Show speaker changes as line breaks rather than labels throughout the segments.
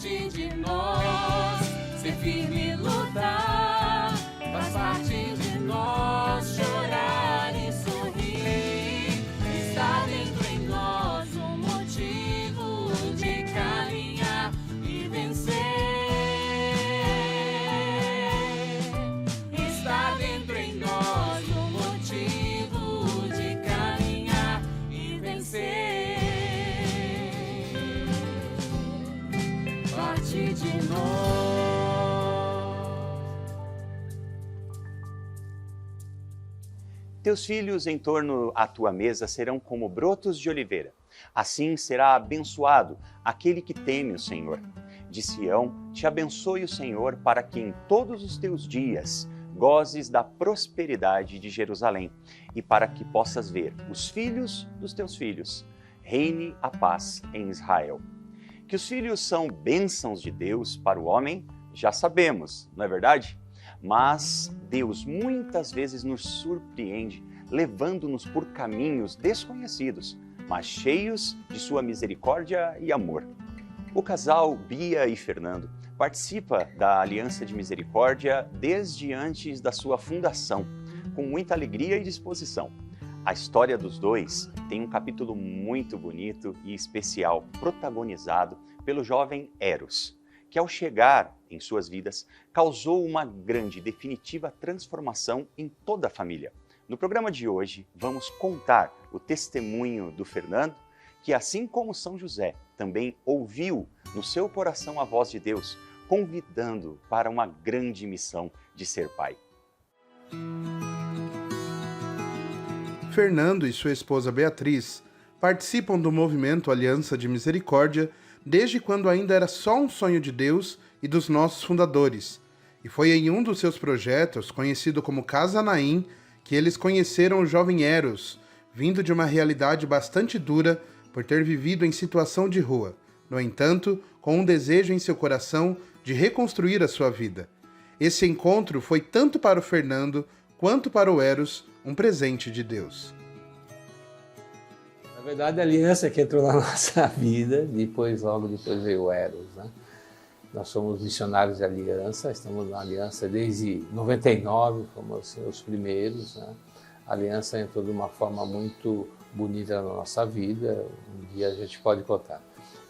parte de nós. Ser firme e lutar, faz parte de nós. Chorar e sorrir, está dentro em nós um motivo de caminhar e vencer. Está dentro em nós um motivo de caminhar e vencer. Parte de nós.
Teus filhos em torno à tua mesa serão como brotos de oliveira. Assim será abençoado aquele que teme o Senhor. De Sião te abençoe o Senhor, para que em todos os teus dias gozes da prosperidade de Jerusalém, e para que possas ver os filhos dos teus filhos. Reine a paz em Israel. Que os filhos são bênçãos de Deus para o homem, já sabemos, não é verdade? Mas Deus muitas vezes nos surpreende, levando-nos por caminhos desconhecidos, mas cheios de sua misericórdia e amor. O casal Bia e Fernando participa da Aliança de Misericórdia desde antes da sua fundação, com muita alegria e disposição. A história dos dois tem um capítulo muito bonito e especial, protagonizado pelo jovem Eros, que ao chegar em suas vidas, causou uma grande e definitiva transformação em toda a família. No programa de hoje, vamos contar o testemunho do Fernando, que assim como São José, também ouviu no seu coração a voz de Deus, convidando para uma grande missão de ser pai.
Fernando e sua esposa Beatriz participam do movimento Aliança de Misericórdia desde quando ainda era só um sonho de Deus e dos nossos fundadores. E foi em um dos seus projetos, conhecido como Casa Naim, que eles conheceram o jovem Eros, vindo de uma realidade bastante dura por ter vivido em situação de rua. No entanto, com um desejo em seu coração de reconstruir a sua vida. Esse encontro foi tanto para o Fernando quanto para o Eros um presente de Deus.
Na verdade, a aliança que entrou na nossa vida, logo depois veio o Eros, né? Nós somos missionários de aliança, estamos na aliança desde 99, fomos assim, os primeiros, né? A aliança entrou de uma forma muito bonita na nossa vida, um dia a gente pode contar.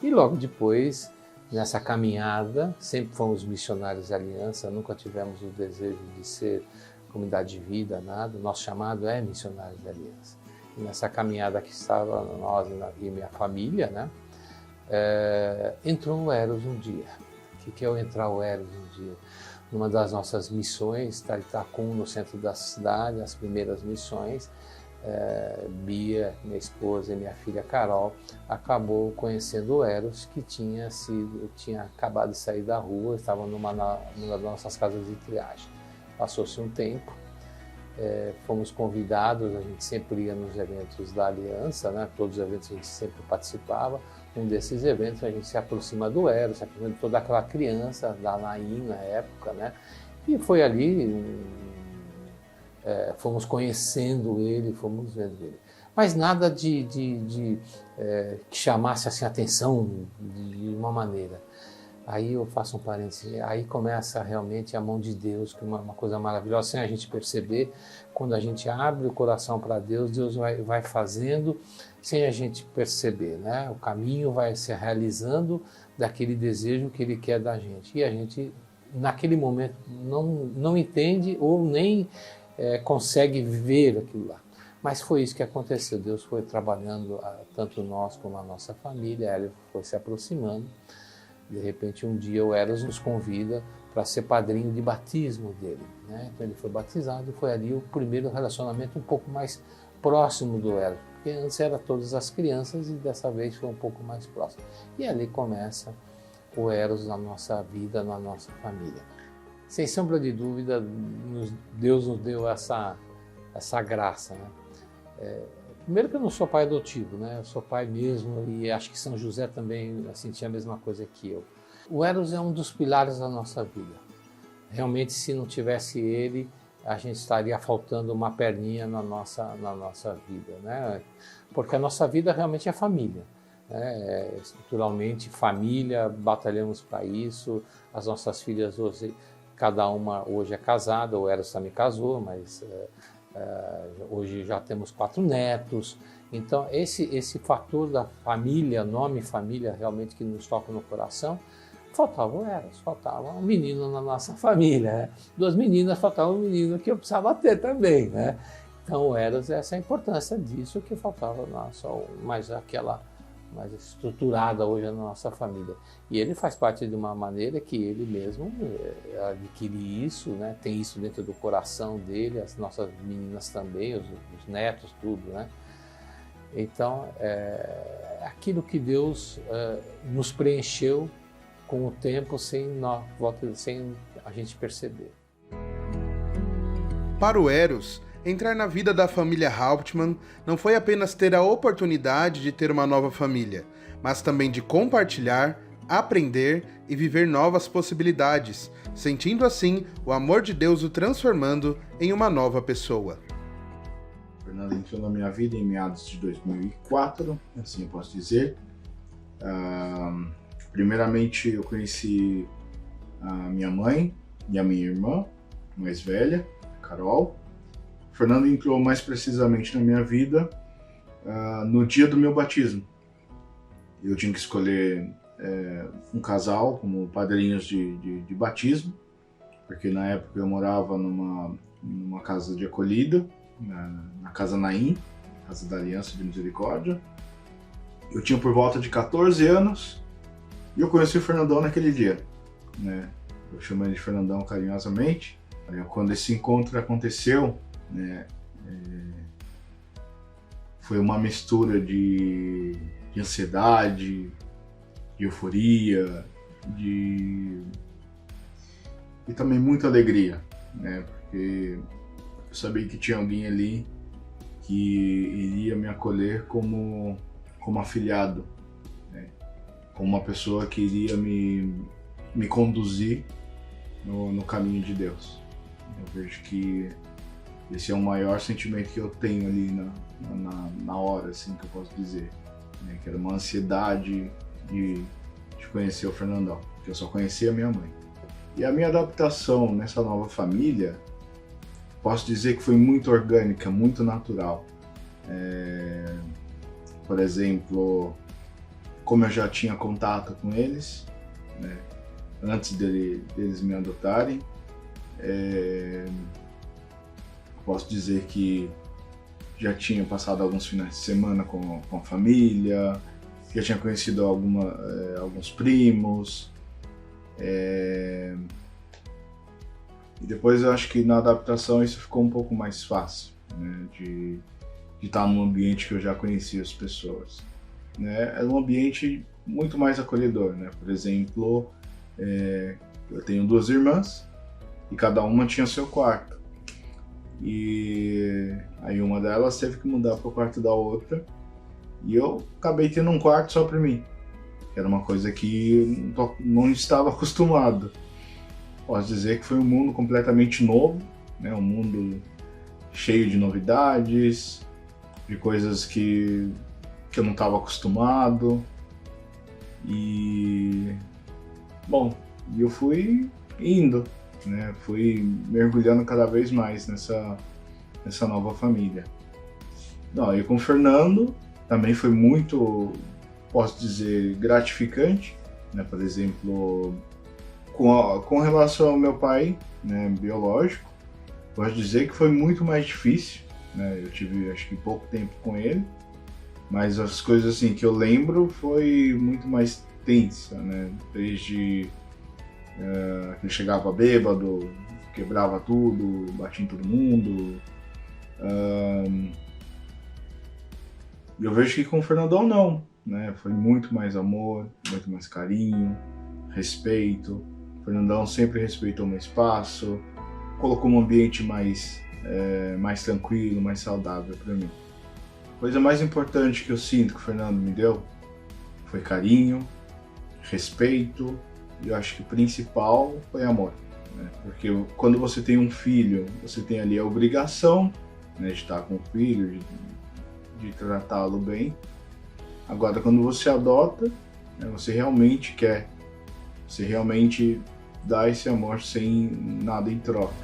E logo depois, nessa caminhada, sempre fomos missionários de aliança, nunca tivemos o desejo de ser comunidade de vida, nada. Nosso chamado é missionários de aliança. E nessa caminhada que estava nós e minha família, né, entrou o Eros um dia. O que é o entrar o Eros um dia? Numa das nossas missões, Itacum, no centro da cidade, as primeiras missões, Bia, minha esposa e minha filha Carol, acabou conhecendo o Eros, que tinha acabado de sair da rua, estava numa das nossas casas de triagem. Passou-se um tempo, fomos convidados, a gente sempre ia nos eventos da Aliança, né? Todos os eventos a gente sempre participava. Um desses eventos a gente se aproxima do Eros, se aproxima de toda aquela criança da Naim na época, né? E foi ali, fomos conhecendo ele, fomos vendo ele. Mas nada que chamasse assim, a atenção de uma maneira. Aí eu faço um parênteses, aí começa realmente a mão de Deus, que é uma coisa maravilhosa, sem a gente perceber. Quando a gente abre o coração para Deus, Deus vai fazendo sem a gente perceber, né? O caminho vai se realizando daquele desejo que Ele quer da gente. E a gente, naquele momento, não entende ou nem consegue ver aquilo lá. Mas foi isso que aconteceu. Deus foi trabalhando, tanto nós como a nossa família, ela foi se aproximando. De repente, um dia o Eros nos convida para ser padrinho de batismo dele, né? Então ele foi batizado e foi ali o primeiro relacionamento um pouco mais próximo do Eros, porque antes era todas as crianças e dessa vez foi um pouco mais próximo. E ali começa o Eros na nossa vida, na nossa família. Sem sombra de dúvida, Deus nos deu essa graça, né? Primeiro que eu não sou pai adotivo, né? Eu sou pai mesmo e acho que São José também sentia a mesma coisa que eu. O Eros é um dos pilares da nossa vida. Realmente, se não tivesse ele, a gente estaria faltando uma perninha na nossa vida, né? Porque a nossa vida realmente é família. né? Estruturalmente, família, batalhamos para isso. As nossas filhas hoje, cada uma hoje é casada, o Eros também casou, mas hoje já temos 4 netos. Então, esse fator da família, nome família, realmente que nos toca no coração. Faltava o Eros, faltava um menino na nossa família, né? 2 meninas, faltava um menino que eu precisava ter também, né? Então, o Eros, essa é a importância disso, que faltava mais aquela mais estruturada hoje na nossa família. E ele faz parte de uma maneira que ele mesmo adquire isso, né? Tem isso dentro do coração dele, as nossas meninas também, os netos, tudo, né? Então, aquilo que Deus nos preencheu com o tempo, sem a gente perceber.
Para o Eros, entrar na vida da família Hauptmann não foi apenas ter a oportunidade de ter uma nova família, mas também de compartilhar, aprender e viver novas possibilidades, sentindo assim o amor de Deus o transformando em uma nova pessoa.
O Fernando entrou na minha vida em meados de 2004, assim eu posso dizer. Primeiramente eu conheci a minha mãe e a minha irmã mais velha, Carol. O Fernando entrou mais precisamente na minha vida no dia do meu batismo. Eu tinha que escolher um casal como padrinhos de batismo, porque na época eu morava numa casa de acolhida, na Casa Naim, Casa da Aliança de Misericórdia. Eu tinha por volta de 14 anos e eu conheci o Fernandão naquele dia, né? Eu chamo ele de Fernandão carinhosamente. Quando esse encontro aconteceu, né, foi uma mistura de ansiedade, de euforia, e também muita alegria, né? Porque eu sabia que tinha alguém ali que iria me acolher como afilhado, né? Como uma pessoa que iria me conduzir no caminho de Deus. Eu vejo que esse é o maior sentimento que eu tenho ali na hora, assim, que eu posso dizer, né? Que era uma ansiedade de conhecer o Fernandão, que eu só conhecia a minha mãe. E a minha adaptação nessa nova família, posso dizer que foi muito orgânica, muito natural. Por exemplo, como eu já tinha contato com eles, né, antes deles me adotarem, posso dizer que já tinha passado alguns finais de semana com a família, já tinha conhecido alguns primos, e depois eu acho que na adaptação isso ficou um pouco mais fácil, né, de estar num ambiente que eu já conhecia as pessoas, né? Era um ambiente muito mais acolhedor, né? Por exemplo, eu tenho 2 irmãs e cada uma tinha seu quarto. E aí uma delas teve que mudar para o quarto da outra e eu acabei tendo um quarto só para mim, que era uma coisa que não estava acostumado. Posso dizer que foi um mundo completamente novo, né? Um mundo cheio de novidades, de coisas que eu não estava acostumado. E bom, eu fui indo, né? Fui mergulhando cada vez mais nessa nova família. E com o Fernando também foi muito, posso dizer, gratificante, né? Por exemplo, com relação ao meu pai, né, biológico, posso dizer que foi muito mais difícil, né? Eu tive, acho que, pouco tempo com ele, mas as coisas assim que eu lembro foi muito mais tensa, né? Desde que ele chegava bêbado, quebrava tudo, batia em todo mundo. Eu vejo que com o Fernandão não, né? Foi muito mais amor, muito mais carinho, respeito. O Fernandão sempre respeitou meu espaço, colocou um ambiente mais tranquilo, mais saudável para mim. A coisa mais importante que eu sinto que o Fernando me deu foi carinho, respeito, e eu acho que o principal foi amor, né? Porque quando você tem um filho, você tem ali a obrigação, né, de estar com o filho, de tratá-lo bem, Agora, quando você adota, né, você realmente quer, você realmente dá esse amor sem nada em troca.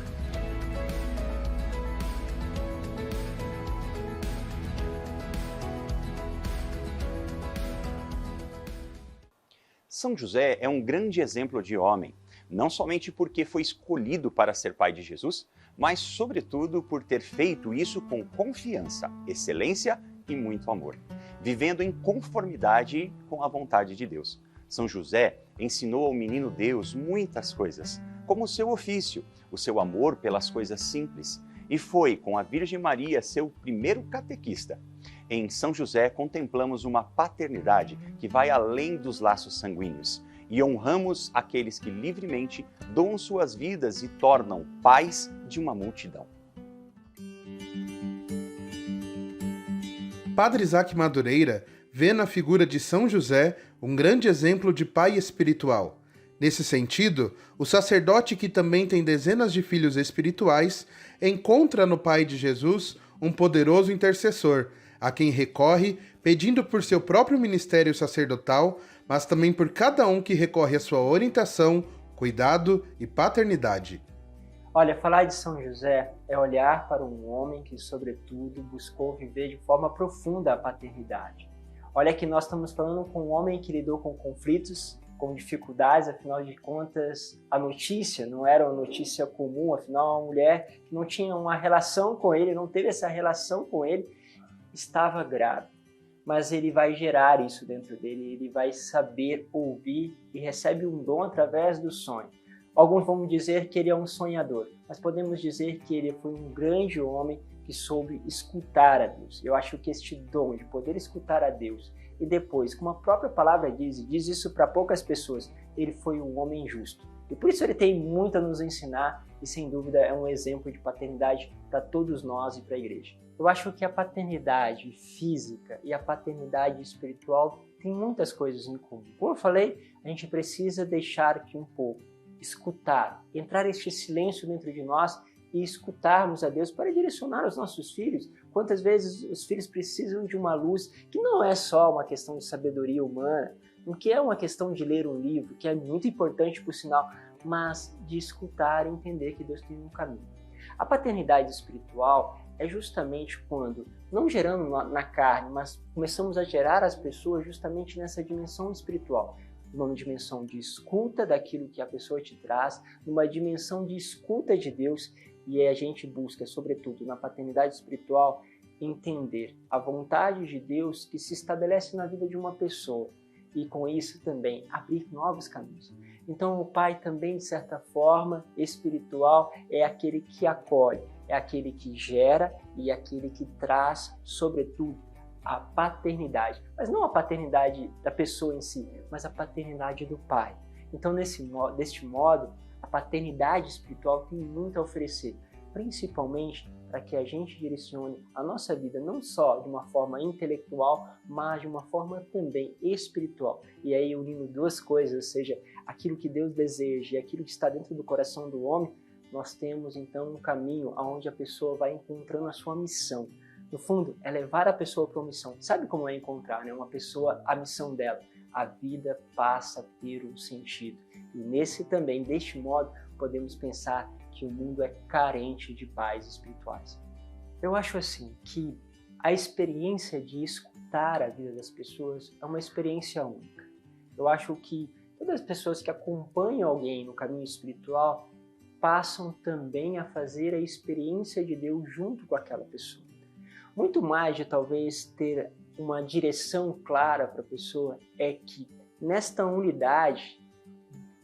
São José é um grande exemplo de homem, não somente porque foi escolhido para ser pai de Jesus, mas sobretudo por ter feito isso com confiança, excelência e muito amor, vivendo em conformidade com a vontade de Deus. São José ensinou ao menino Deus muitas coisas, como o seu ofício, o seu amor pelas coisas simples, e foi com a Virgem Maria seu primeiro catequista. Em São José contemplamos uma paternidade que vai além dos laços sanguíneos e honramos aqueles que livremente doam suas vidas e tornam pais de uma multidão.
Padre Isaac Madureira vê na figura de São José um grande exemplo de pai espiritual. Nesse sentido, o sacerdote que também tem dezenas de filhos espirituais encontra no pai de Jesus um poderoso intercessor, a quem recorre pedindo por seu próprio ministério sacerdotal, mas também por cada um que recorre à sua orientação, cuidado e paternidade.
Olha, falar de São José é olhar para um homem que, sobretudo, buscou viver de forma profunda a paternidade. Olha que nós estamos falando com um homem que lidou com conflitos, com dificuldades, afinal de contas, a notícia não era uma notícia comum, afinal, uma mulher que não tinha uma relação com ele, não teve essa relação com ele, estava grávida. Mas ele vai gerar isso dentro dele, ele vai saber ouvir e recebe um dom através do sonho. Alguns vão dizer que ele é um sonhador, mas podemos dizer que ele foi um grande homem que soube escutar a Deus. Eu acho que este dom de poder escutar a Deus e depois, como a própria palavra diz, e diz isso para poucas pessoas, ele foi um homem justo. E por isso ele tem muito a nos ensinar e, sem dúvida, é um exemplo de paternidade para todos nós e para a igreja. Eu acho que a paternidade física e a paternidade espiritual têm muitas coisas em comum. Como eu falei, a gente precisa deixar que um pouco escutar, entrar este silêncio dentro de nós e escutarmos a Deus para direcionar os nossos filhos. Quantas vezes os filhos precisam de uma luz que não é só uma questão de sabedoria humana, não que é uma questão de ler um livro, que é muito importante por sinal, mas de escutar e entender que Deus tem um caminho. A paternidade espiritual é justamente quando, não gerando na carne, mas começamos a gerar as pessoas justamente nessa dimensão espiritual. Numa dimensão de escuta daquilo que a pessoa te traz, numa dimensão de escuta de Deus, e a gente busca, sobretudo na paternidade espiritual, entender a vontade de Deus que se estabelece na vida de uma pessoa e com isso também abrir novos caminhos. Então o pai também, de certa forma, espiritual, é aquele que acolhe, é aquele que gera e aquele que traz, sobretudo, a paternidade, mas não a paternidade da pessoa em si, mas a paternidade do pai. Então, deste modo, a paternidade espiritual tem muito a oferecer, principalmente para que a gente direcione a nossa vida não só de uma forma intelectual, mas de uma forma também espiritual. E aí, unindo duas coisas, ou seja, aquilo que Deus deseja e aquilo que está dentro do coração do homem, nós temos então um caminho onde a pessoa vai encontrando a sua missão. No fundo, é levar a pessoa para uma missão. Sabe como é encontrar, né? Uma pessoa, a missão dela? A vida passa a ter um sentido. E deste modo, podemos pensar que o mundo é carente de pais espirituais. Eu acho assim que a experiência de escutar a vida das pessoas é uma experiência única. Eu acho que todas as pessoas que acompanham alguém no caminho espiritual passam também a fazer a experiência de Deus junto com aquela pessoa. Muito mais de talvez ter uma direção clara para a pessoa é que nesta unidade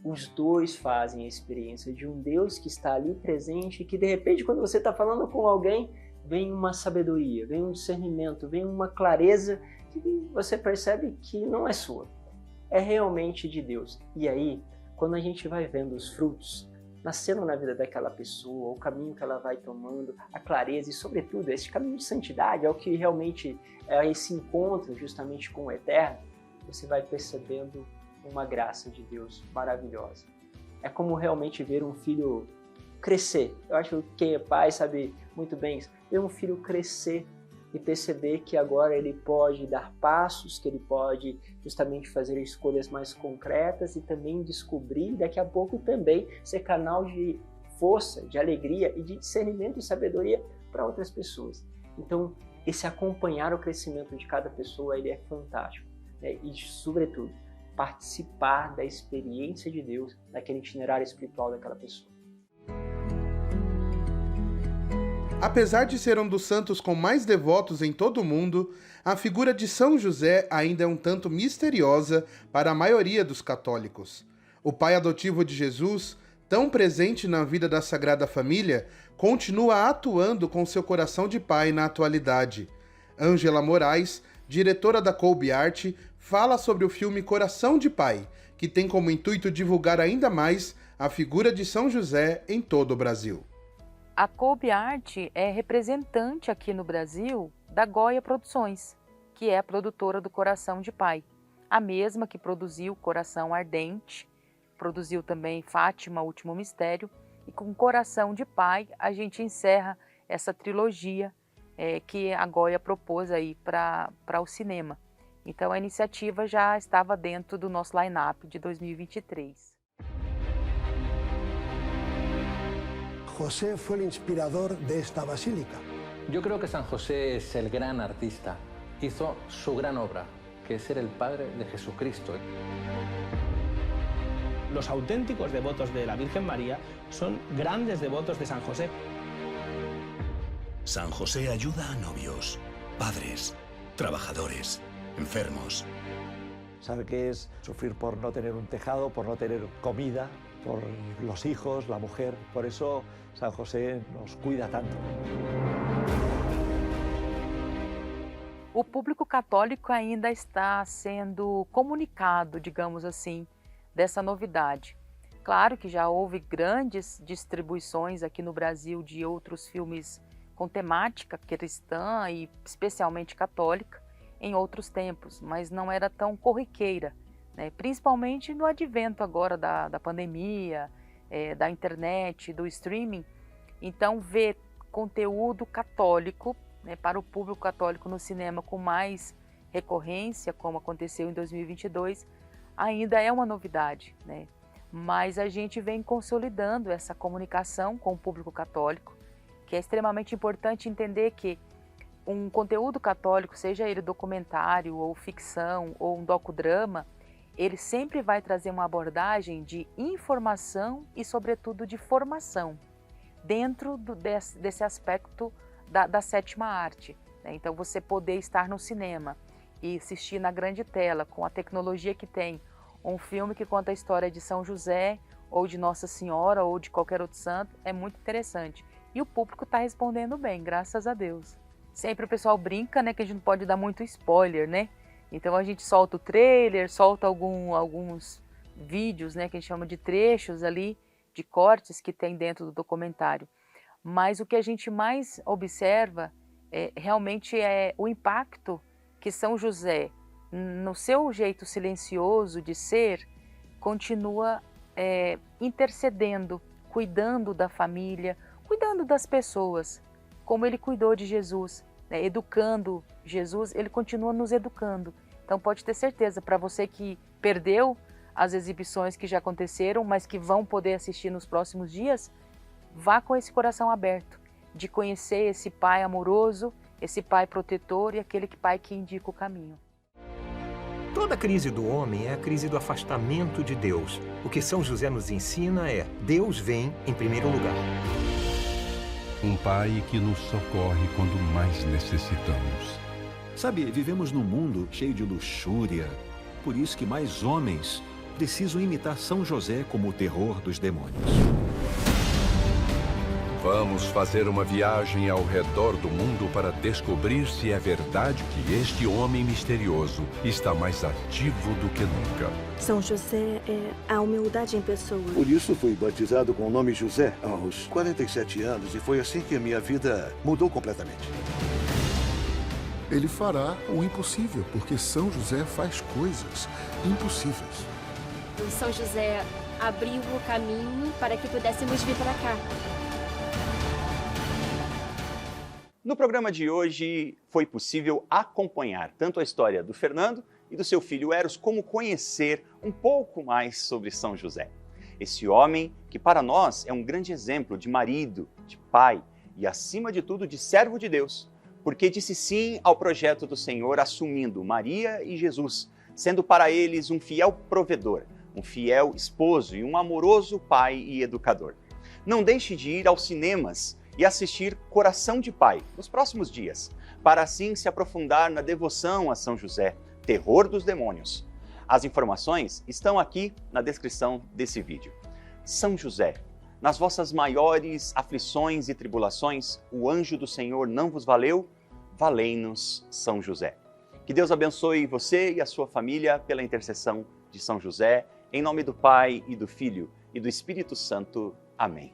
os dois fazem a experiência de um Deus que está ali presente e que de repente quando você está falando com alguém vem uma sabedoria, vem um discernimento, vem uma clareza que você percebe que não é sua, é realmente de Deus. E aí, quando a gente vai vendo os frutos nascendo na vida daquela pessoa, o caminho que ela vai tomando, a clareza e, sobretudo, esse caminho de santidade, é o que realmente é esse encontro justamente com o Eterno, você vai percebendo uma graça de Deus maravilhosa. É como realmente ver um filho crescer. Eu acho que quem é pai sabe muito bem isso. Ver um filho crescer e perceber que agora ele pode dar passos, que ele pode justamente fazer escolhas mais concretas e também descobrir, daqui a pouco também ser canal de força, de alegria e de discernimento e sabedoria para outras pessoas. Então, esse acompanhar o crescimento de cada pessoa, ele é fantástico, né? E, sobretudo, participar da experiência de Deus, daquele itinerário espiritual daquela pessoa.
Apesar de ser um dos santos com mais devotos em todo o mundo, a figura de São José ainda é um tanto misteriosa para a maioria dos católicos. O pai adotivo de Jesus, tão presente na vida da Sagrada Família, continua atuando com seu coração de pai na atualidade. Ângela Moraes, diretora da Kolbe Art, fala sobre o filme Coração de Pai, que tem como intuito divulgar ainda mais a figura de São José em todo o Brasil.
A Kolbe Art é representante aqui no Brasil da Goya Produções, que é a produtora do Coração de Pai. A mesma que produziu Coração Ardente, produziu também Fátima, Último Mistério, e com Coração de Pai a gente encerra essa trilogia que a Goya propôs aí para o cinema. Então a iniciativa já estava dentro do nosso line-up de 2023.
José fue el inspirador de esta basílica.
Yo creo que San José es el gran artista. Hizo su gran obra, que es ser el padre de Jesucristo.
Los auténticos devotos de la Virgen María son grandes devotos de San José.
San José ayuda a novios, padres, trabajadores, enfermos.
Sabe qué es sufrir por no tener un tejado, por no tener comida, por los hijos, la mujer. Por eso San José nos cuida tanto.
O público católico ainda está sendo comunicado, digamos assim, dessa novidade. Claro que já houve grandes distribuições aqui no Brasil de outros filmes com temática cristã e especialmente católica em outros tempos, mas não era tão corriqueira, né? Principalmente no advento agora da pandemia, da internet, do streaming. Então, ver conteúdo católico, né, para o público católico no cinema com mais recorrência, como aconteceu em 2022, ainda é uma novidade, né? Mas a gente vem consolidando essa comunicação com o público católico, que é extremamente importante entender que um conteúdo católico, seja ele documentário ou ficção ou um docudrama, ele sempre vai trazer uma abordagem de informação e, sobretudo, de formação dentro desse aspecto da sétima arte, né? Então, você poder estar no cinema e assistir na grande tela, com a tecnologia que tem, um filme que conta a história de São José, ou de Nossa Senhora, ou de qualquer outro santo, é muito interessante. E o público está respondendo bem, graças a Deus. Sempre o pessoal brinca, né, que a gente não pode dar muito spoiler, né? Então a gente solta o trailer, solta alguns vídeos, né, que a gente chama de trechos ali, de cortes que tem dentro do documentário. Mas o que a gente mais observa realmente é o impacto que São José, no seu jeito silencioso de ser, continua intercedendo, cuidando da família, cuidando das pessoas, como ele cuidou de Jesus, né? Educando Jesus, ele continua nos educando. Então pode ter certeza, para você que perdeu as exibições que já aconteceram, mas que vão poder assistir nos próximos dias, vá com esse coração aberto, de conhecer esse pai amoroso, esse pai protetor e aquele pai que indica o caminho.
Toda crise do homem é a crise do afastamento de Deus. O que São José nos ensina é: Deus vem em primeiro lugar.
Um pai que nos socorre quando mais necessitamos.
Sabe, vivemos num mundo cheio de luxúria. Por isso que mais homens precisam imitar São José como o terror dos demônios.
Vamos fazer uma viagem ao redor do mundo para descobrir se é verdade que este homem misterioso está mais ativo do que nunca.
São José é a humildade em pessoa.
Por isso fui batizado com o nome José aos 47 anos e foi assim que a minha vida mudou completamente.
Ele fará o impossível, porque São José faz coisas impossíveis.
O São José abriu o caminho para que pudéssemos vir para cá.
No programa de hoje foi possível acompanhar tanto a história do Fernando e do seu filho Eros, como conhecer um pouco mais sobre São José. Esse homem que para nós é um grande exemplo de marido, de pai e acima de tudo de servo de Deus, porque disse sim ao projeto do Senhor assumindo Maria e Jesus, sendo para eles um fiel provedor, um fiel esposo e um amoroso pai e educador. Não deixe de ir aos cinemas e assistir Coração de Pai nos próximos dias, para assim se aprofundar na devoção a São José, terror dos demônios. As informações estão aqui na descrição desse vídeo. São José, nas vossas maiores aflições e tribulações, o anjo do Senhor não vos valeu? Valei-nos, São José. Que Deus abençoe você e a sua família pela intercessão de São José, em nome do Pai e do Filho e do Espírito Santo. Amém.